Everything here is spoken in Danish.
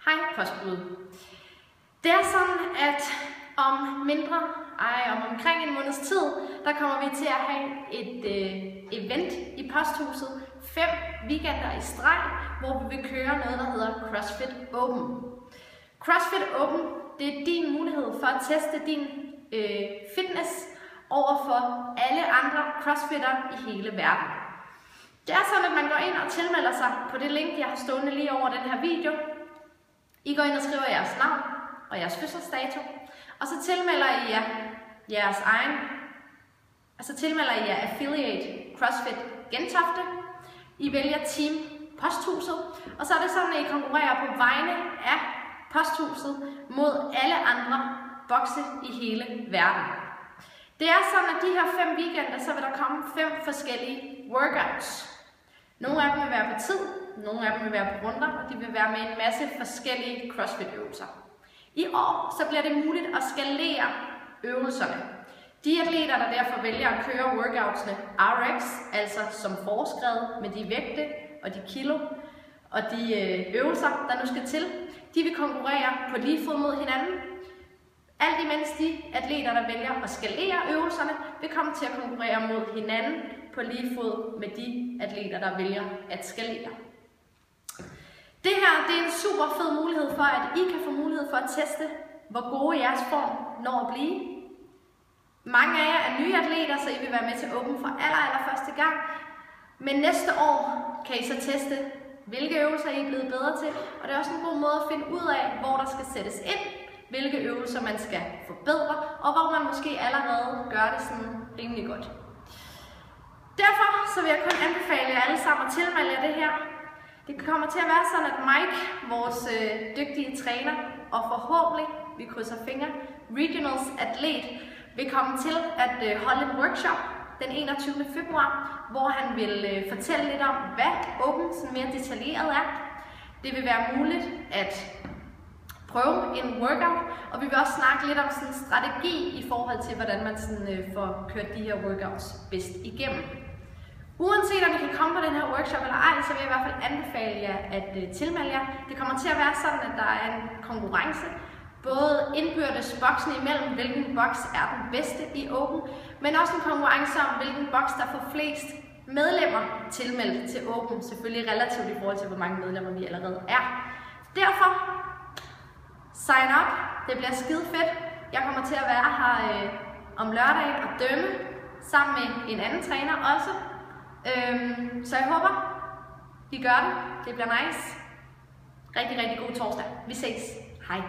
Hej postbud. Det er sådan, at om omkring en måneds tid, der kommer vi til at have et event i posthuset. 5 weekender i streg, hvor vi vil køre noget, der hedder CrossFit Open. CrossFit Open, det er din mulighed for at teste din fitness over for alle andre crossfitter i hele verden. Det er sådan, at man går ind og tilmelder sig på det link, jeg har stående lige over den her video. I går ind og skriver jeres navn og jeres fødselsdato, og så tilmelder I jer jeres egen, affiliate CrossFit Gentofte. I vælger Team Posthuset, og så er det sådan, at I konkurrerer på vegne af Posthuset mod alle andre bokse i hele verden. Det er sådan, at de her 5 weekender, så vil der komme 5 forskellige workouts. Nogle af dem vil være på tid, nogle af dem vil være på runder, og de vil være med en masse forskellige CrossFit-øvelser. I år så bliver det muligt at skalere øvelserne. De atleter, der derfor vælger at køre workoutsene RX, altså som foreskrevet med de vægte og de kilo og de øvelser, der nu skal til, de vil konkurrere på lige fod mod hinanden. Alt imens de atleter, der vælger at skalere øvelserne, vil komme til at konkurrere mod hinanden på lige fod med de atleter, der vælger at skalere. Det her det er en super fed mulighed for, at I kan få mulighed for at teste, hvor gode jeres form når at blive. Mange af jer er nye atleter, så I vil være med til Open for allerførste gang. Men næste år kan I så teste, hvilke øvelser I er blevet bedre til. Og det er også en god måde at finde ud af, hvor der skal sættes ind, hvilke øvelser man skal forbedre, og hvor man måske allerede gør det sådan rimelig godt. Derfor så vil jeg kun anbefale jer alle sammen at tilmelde jer det her. Det kommer til at være sådan, at Mike, vores dygtige træner, og forhåbentlig, vi krydser fingre, Regionals atlet, vil komme til at holde en workshop den 21. februar, hvor han vil fortælle lidt om, hvad Open sådan mere detaljeret er. Det vil være muligt at prøve en workout, og vi vil også snakke lidt om sådan en strategi i forhold til, hvordan man sådan, får kørt de her workouts bedst igennem. Uanset om I kan komme på den her workshop eller ej, så vil jeg i hvert fald anbefale jer at tilmelde jer. Det kommer til at være sådan, at der er en konkurrence, både indbyrdes boksen imellem, hvilken boks er den bedste i Open, men også en konkurrence om, hvilken boks der får flest medlemmer tilmeldt til Open, selvfølgelig relativt i forhold til, hvor mange medlemmer vi allerede er. Derfor, sign up, det bliver skide fedt. Jeg kommer til at være her om lørdagen og dømme, sammen med en anden træner også. Så jeg håber, I gør det. Det bliver nice. Rigtig god torsdag. Vi ses. Hej.